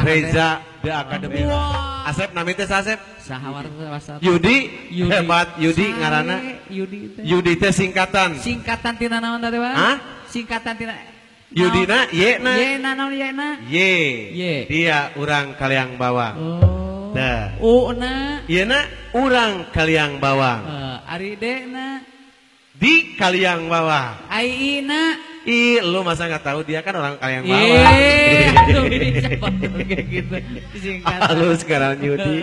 Reza The Academy. Asep nami teh Asep. Sahawar wasat. Yudi, hebat Yudi ngaranna. Yudi teh singkatan. Singkatan tina naon teh, Pak? Hah? Singkatan tina Yudina, Yena. Yena naon Yena? Ye. Dia urang Kaliang Bawang. Oh. Dah. Una. Yeuna urang Kaliang Bawang. Ari Dena. Di Kaliang Bawang. Ai Ina. Lu masa nggak tahu dia kan orang Kaliang Bawang. Gitu. Halus sekarang Yudi.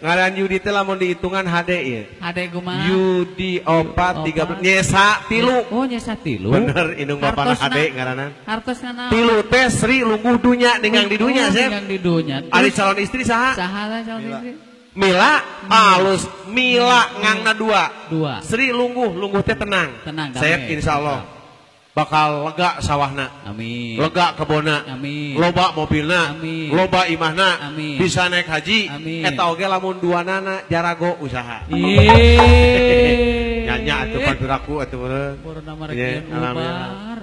Ngaran Yudi teh lamun dihitungan HD ya. HD kumaha? Yudi 4 13 nyesa 3. Oh nyesa 3. Bener indung bapana HD ngaranan. Hartosna naon? 3 teh Sri lungguh dunya ningali di dunya Sep. Ningali di dunya. Ari calon istri saha? Saha calon istri? Mila halus Mila ngangna 2. 2. Sri lungguh teh tenang. Saya insyaallah bakal lega sawahna, amin. Lega kebona, amin. Loba mobilna, amin. Loba imahna, amin. Bisa naik haji, amin. Eta oge lamun duanana jarago usaha. Nyanya atuh panturaku atuh meureun.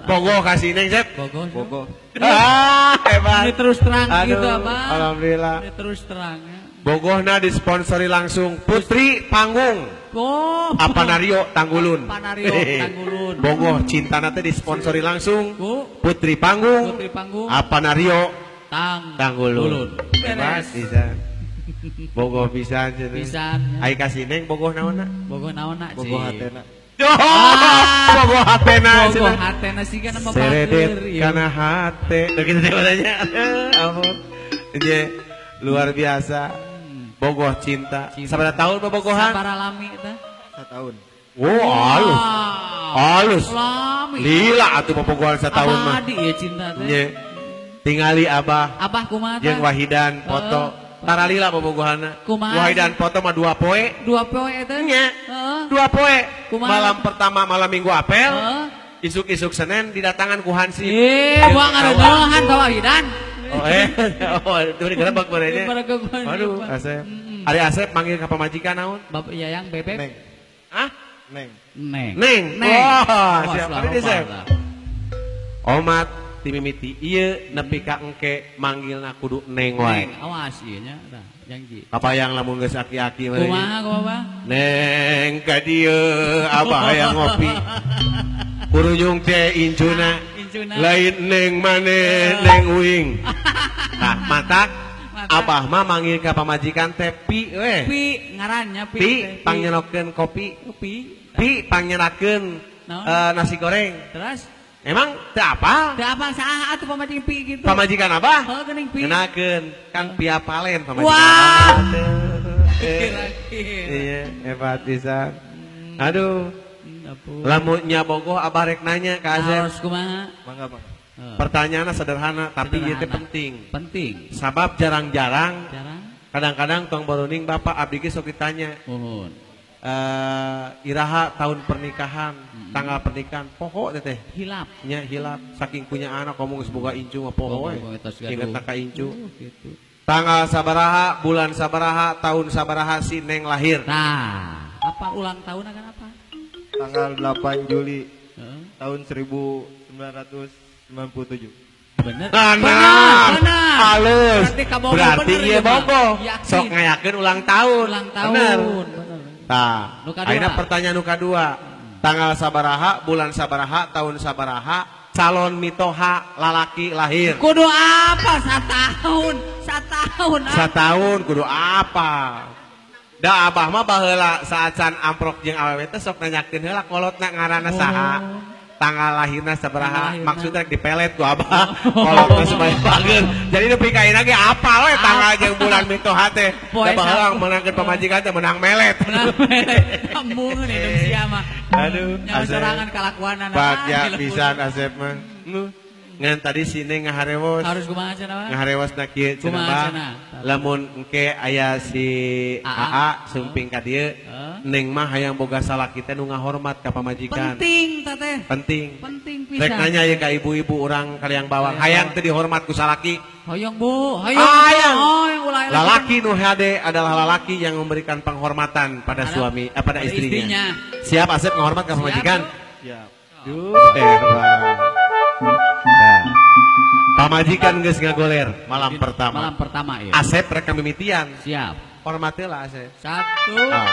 Bogoh kasih neng Sep. Bogoh. Hebat. Ini terus terang gitu Abang. Alhamdulillah. Ini terus terang ya. Bogohna disponsori langsung Putri Panggung. Oh, Apanario Tanggulun. Bogoh cintana teh disponsori langsung Putri Panggung. Apanario Tanggulun. Bebas bisa. Bogoh pisan cenah. Pisan. Ai kasih neng bogoh naonna? Bogoh naonna? Bogoh hatena. Bogoh hatena. Bogoh hatena sih kan nama Seredet kana hate. Begitu teh badannya. Ampun. Luar biasa. Bogoh cinta. Sabaraha tahun bobogohan? Sabaraha lami teh? 1 tahun. Oh, halus. Lami. Lila atuh bobogohan 1 tahun mah. Abadi ya cinta teh. Nya. Tingali Abah. Abah kumaha teh? Jeung Wahidan foto. Tara lila bobogohanna. Wahidan foto mah 2 poe. 2 poe teh? Nya. 2 poe. Malam pertama malam Minggu apel. Isuk-isuk Senin didatangan ku Hansi. Gua ngareuneuhan ka Wahidan. Itu digerebek barenya. Aduh, Asep. Ari Asep manggil ka pamajikan naon? Bapak Yayang Bebek. Neng. Hah? Neng. Wah, siapa ini Asep? Omat ti mimiti ieu nepi ka engke manggilna kudu neng wae. Awas ieu nya tah, janji. Kapayang lamun geus aki-aki we. Kumaha? Neng ka dieu Abah hayang ngopi. Kurunyung teh incuna. Lain neng maneh neng uing. Nah, matak Abah mah manggil ka pamajikan teh Pi we. Pi ngarannya Pi. Pi pangnyerokeun kopi. Pi pangnyeurakeun nasi goreng. Terus emang teu apal? Teu apal saha atuh pamajikan Pi gitu. Pamajikan Abah? Heuh geuning Pi. Ngenakeun kan Pia Palen pamajikan. Wah. Iya, hebat pisan. Aduh. Lamunnya bogoh Abah rek nanya ka Asep. Harus kumaha? Mangga. Pertanyaannya sederhana tapi ieu teh penting. Sabab jarang-jarang. Kadang-kadang tong baruning Bapak abdi ge sok ditanya. Nuhun. Iraha tahun pernikahan, tanggal pernikahan, poho teh. Hilap. Nya hilap saking punya anak ngomong geus boga incu mah poho we. Inget ka incu. Gitu. Tanggal sabaraha, bulan sabaraha, tahun sabaraha si Neng lahir. Nah, apa ulang tahun akan apa? Tanggal 8 Juli tahun 1997. Bener. Benar. Halus. Berarti ieu bener, bogoh. Sok ngayakeun ulang tahun. Bener. Tah. Ayeuna pertanyaan nu kadua. Tanggal sabaraha, bulan sabaraha, tahun sabaraha, calon mitoha lalaki lahir. Kudu apa? Satahun. Kudu apa? Da Abah mah baheula saacan amprok jeung awewe teh sok nanyakeun heula kolotna ngaranna saha. Tanggal lahirna sabaraha? Maksudna dipelet ku Abah. Kolotna supaya bageun. Jadi nepi ka ayeuna ge apal we tanggal jeung bulan mitoha teh. Da baheula menangkeun pamajikan teh menang melet. Kamu hidup sia mah. Aduh, nyawa sorangan kalakuanan. Bagja pisan Asep mah. Ngan tadi si Neng ngaharewos. Harus kumaha cenah? Ngaharewos na kieu cenah. Lamun engke aya si AA sumping ka dieu, Neng mah hayang boga salaki teh nu ngahormat ka pamajikan. Penting teh. Penting pisan. Rek nanya ye ka ibu-ibu urang Kaliang Bawang, hayang teh dihormat ku salaki? Hayang Bu, hayang. Lalaki nu hade adalah lalaki yang memberikan penghormatan pada suami, pada istrinya. Siap Asep menghormat ka pamajikan? Siap. Pamajikan geus ngagoler malam pertama. Malam pertama ya. Asep rek mimitian. Siap. Hormati lah Asep. 1 Oh.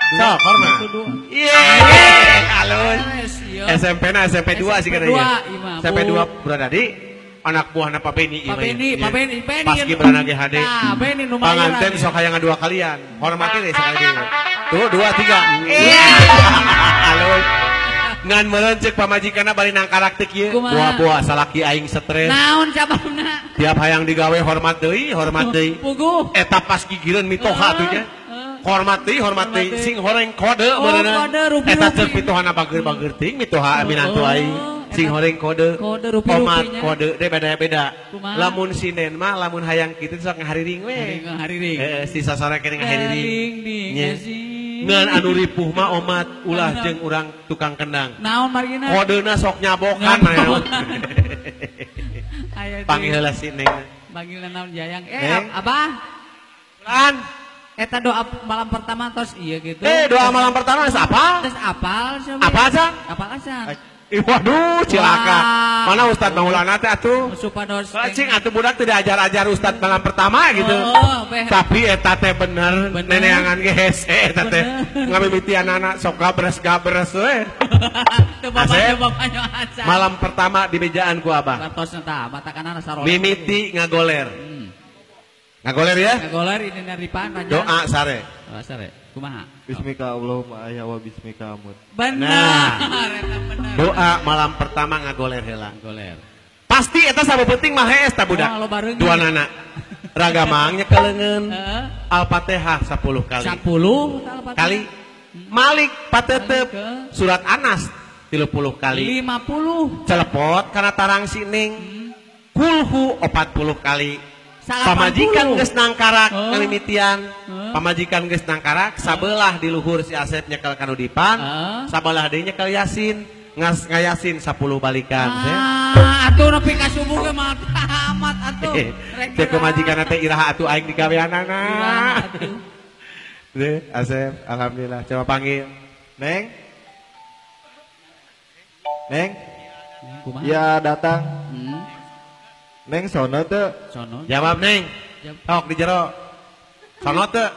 Sok, hormat. 2. Yeay, halus. Iya. SMP na SMP 2 sih SMP 2, katanya. Ima, SMP Bu. 2 Brodadi anak buahna Pak Beni Pak Beni, Pak Beni, Beni. Paski Brana GHD. Nah, Beni nu Panganten mayoran. sok hayang dua kalian. Hormati deh sekali dulu. Tuh 2 3. Iya. Halus. Ngan meureun ceuk pamajikanna bari nang karakter kieu. Kumaha? Buah-buah salaki aing stres. Naon cabangna? Tiap hayang digawe hormat deui, hormat deui. Puguh. Eta pas gigireun mitoha tuh nya. Hormat deui, hormat deui. Hormat deui. Sing horeng kode Oh, beuneunan. kode, rupi-rupi. Eta ceuk pitohana bageur-bageur ting mitoha minantu aing. Sing horeng kode. Kode, rupi-rupinya. Hormat kode teh beda-beda. Kumaha? Lamun sinen mah lamun hayang kitu sok ngahariring we. Hariring. Si sasore kene ngahariring. Hariring, Nya. sih. Ngan anu ripuh mah omat ulah jeung urang tukang kendang. Naon margina? Kodena sok nyabokan Nyabokan. mah. Panggil heula si Neng. Panggilna naon Jayang. Neng. Abah. Lan, Eta doa malam pertama tos iya gitu. doa malam pertama geus apa? Terus apal siapa? Apa aja? Apal aja. Waduh, cilaka. Wah. Mana Ustadz Maulana teh atuh? Supados. Cing atuh budak teu diajar-ajar Ustadz malam pertama gitu. Oh, beh. Tapi eta teh bener, Bener. neneangan ge hese eta teh. Bener. Ngamimitian anak sok gabres-gabres we. Teu Asep. bapaknya aja. Malam pertama di mejaan ku Abah. Tos eta matakanana sarole. Mimiti ngagoler. Ngagoler ya? Ngagoler ini naripan raja. Doa sare. Doa sare. Kumaha? Bismika Allahumma ayah wa bismika amut. Benar. Nah. Eta bener. Doa malam pertama ngagoler heula. Ngagoler. Pasti eta sabepenting mah hees ta budak. Oh, lo bareng. Dua nana. Ragamang nyekeleungeun. Heeh. Al-Fatihah 10 kali. 10 Kali. Malik patetep. Malik, Surat Anas 30 kali. 50. Celepot kana tarang sining. Kulhu 40 kali. Pamajikan geus nangkarak Oh. ngamimitian. Oh. Pamajikan geus nangkarak sabelah di luhur si Asep nyekel kanu dipan. Oh. Sabelah deui nyekel Yasin. Ngayasin 10 balikan. Atuh nepi ka subuh ge mah amat atuh. Cek pemajikan teh iraha atuh aing digaweanana. Iraha atuh. Deh, Asep, alhamdulillah. Coba panggil. Neng? Neng? Kumaha? Ya datang. Hmm. Neng sono teu. Sono. Jawab, Neng. Jawab. Tok di jero. Sono teu.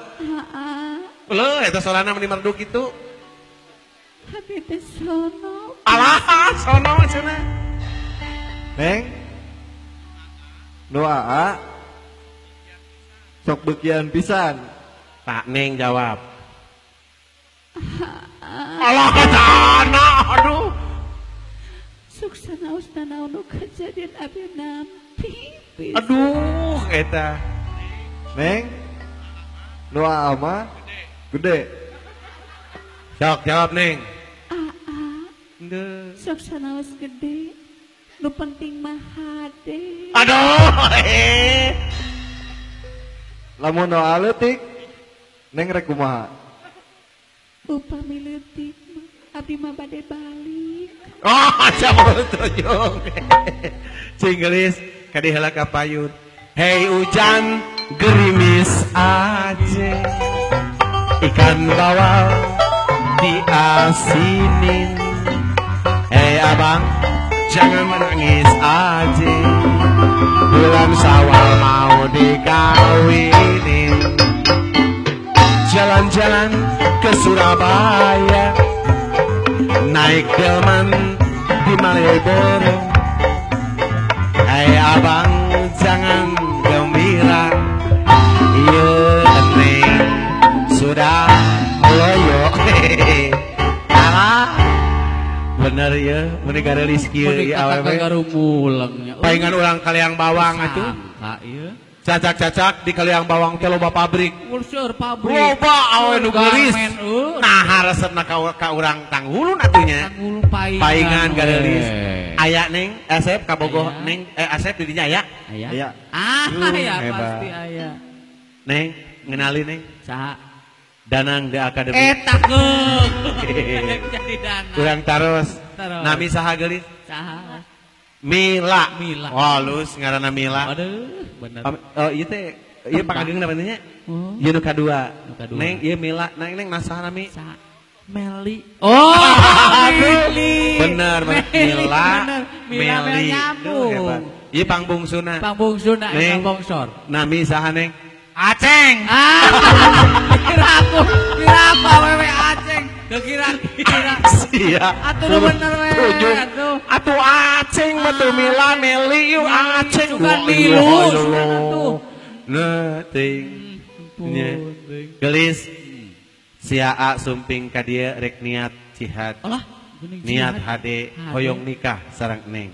Leuh, eta solana meni merdu kitu. Abi teh sono. Alah, sono cenah. Neng? Nu aa? Sok beukian pisan. Pak Neng jawab. Alah, sana, aduh. Suksana ustana nu kejadian abi nampi. Aduh, eta. Neng? Nu aa mah? Gede. Sok jawab, Neng. Aa, suksana wis gede. Nu penting mah hade. Aduh, Lamun nu aa leutik, Neng rek kumaha? Upami leutik mah abdi mah bade balik. Oh, sama tunjuk. Cinggelis kadi heula ka payun. Hei hujan gerimis aja. Ikan bawal diasinin. Hei abang, jangan menangis aja. Bulan Syawal mau dikawinin. Jalan-jalan ke Surabaya, naik delman di Malioboro. Hai abang jangan gembira, iya neng sudah loyo. Alah bener ya, menegara Rizky ya awewe. Garumulengnya. Paingan orang kaliang bawang atuh. Sangka ieu. Cacak-cacak di kaliang bawang teh loba pabrik. Ulsur pabrik. Loba awe nu geulis. Garmen, Nah resepna ka urang tanggulun atunya. Tanggul paingan. Paingan geulis. we. Aya Neng, Asep kabogoh Aya. Neng, Asep di dinya aya. Aya. Aya. Ya hebat. pasti aya. Neng, ngenali Neng. Saha? Danang di akademi. Eta geus. Jadi dana. Urang taros. Taros. Nami saha geulis? Saha? Mila. Mila. Halus ngaranna Mila. Aduh, bener. Oh ieu teh ieu pangageungna benernya. Oh. Ieu nu kadua. Nu kadua. Neng, ieu Mila. Neng nasaha nami? Saha? Meli. Oh, Meli. Bener, bener. Meli, Mila, bener. Mila Meli. nyambung. Duh, hebat. Ieu pangbungsuna. Pangbungsuna Neng. eta bongsor. Nami saha Neng? Aceng. Kira aku awewe Aceng. Kira. Sia. Atuh nu bener we. Atuh. Atuh Aceng mah teu mila Nelly ieu Aceng. Sugan milu, sugan atuh. Nah, ting. Nya. Gelis. Si Aa sumping ka dieu rek niat jihad. Alah, geuning Niat jihad. hade hoyong nikah sareng Neng.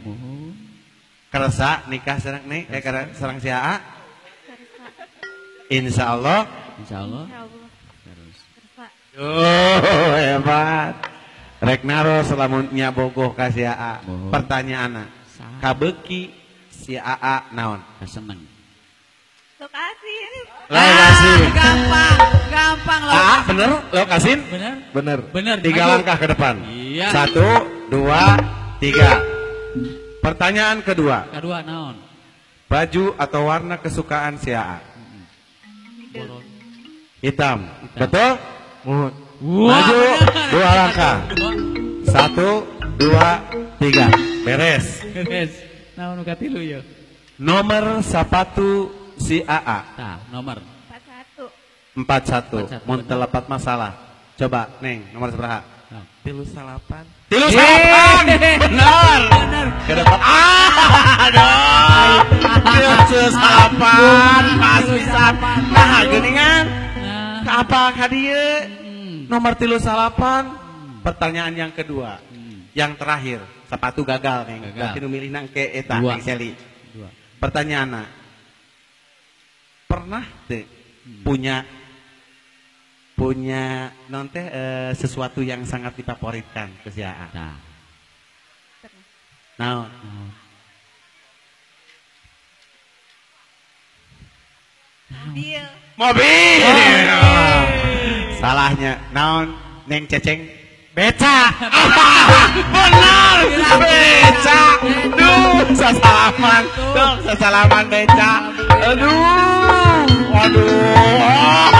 Kerasa nikah sareng Neng, sareng si Aa. Insyaallah. Insyaallah. Oh, hebat. Rek naros lamun nya bogoh ka si Aa. Bogoh. Pertanyaanna, kabeuki si Aa naon? Seneng. Sok asin. Lokasi. Gampang loh. Aa, bener? Lokasin? Bener? Bener. Bener. 3 Maju. langkah ke depan. Iya. 1, 2, 3. Pertanyaan kedua, Kedua naon? baju atau warna kesukaan si Aa? Boron. Hitam. Betul? Muhun. Maju, bener. 2 langkah. 1, 2, 3. Beres. Beres. Naon nu katilu ya? Nomor sepatu si Aa. Tah, nomor 41. 41. Mun telepat masalah. Coba, Neng, nomor seberapa? Nah. 38. 38. Benar. Bener. Ke depan. Aduh. 38. Pas bisa. Nah, geuningan. Nah. Ka apa ka dieu? Nomor 38. Pertanyaan yang kedua. Yang terakhir, sepatu gagal, Neng. Gagal. Berarti nu milih nang ke eta, Dua. Neng Seli. Dua. Pertanyaanna. Pernah teu punya non teh sesuatu yang sangat difavoritkan ke si Aa? Tah. Naon? Mobil. Mobil. Salahnya naon? Neng Ceceng? Beca. Benar. Beca. Duh, sasalaman. Duh, sasalaman beca. Aduh. Waduh.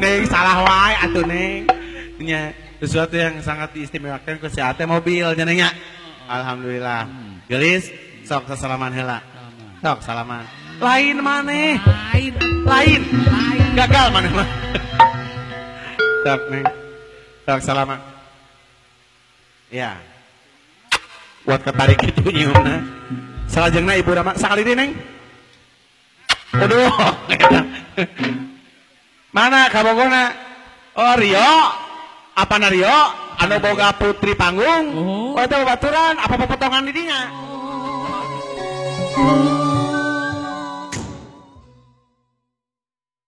Neng salah wae atuh Neng. Nya sesuatu yang sangat diistimewakan ke si Ate mobil nya Neng nya. Alhamdulillah. Gelis sok sasalaman heula. Sok salaman. Lain maneh. Lain. Gagal maneh mah. Sok Neng. Sok salaman. Ya. Buat ketarik itu nyiumna. Salajengna Ibu Rama sakali deui Neng. Aduh. Mana kabogona? Oh Rio. Apa na Rio? Anu boga putri panggung. Oh itu baturan apa potongan di dinya?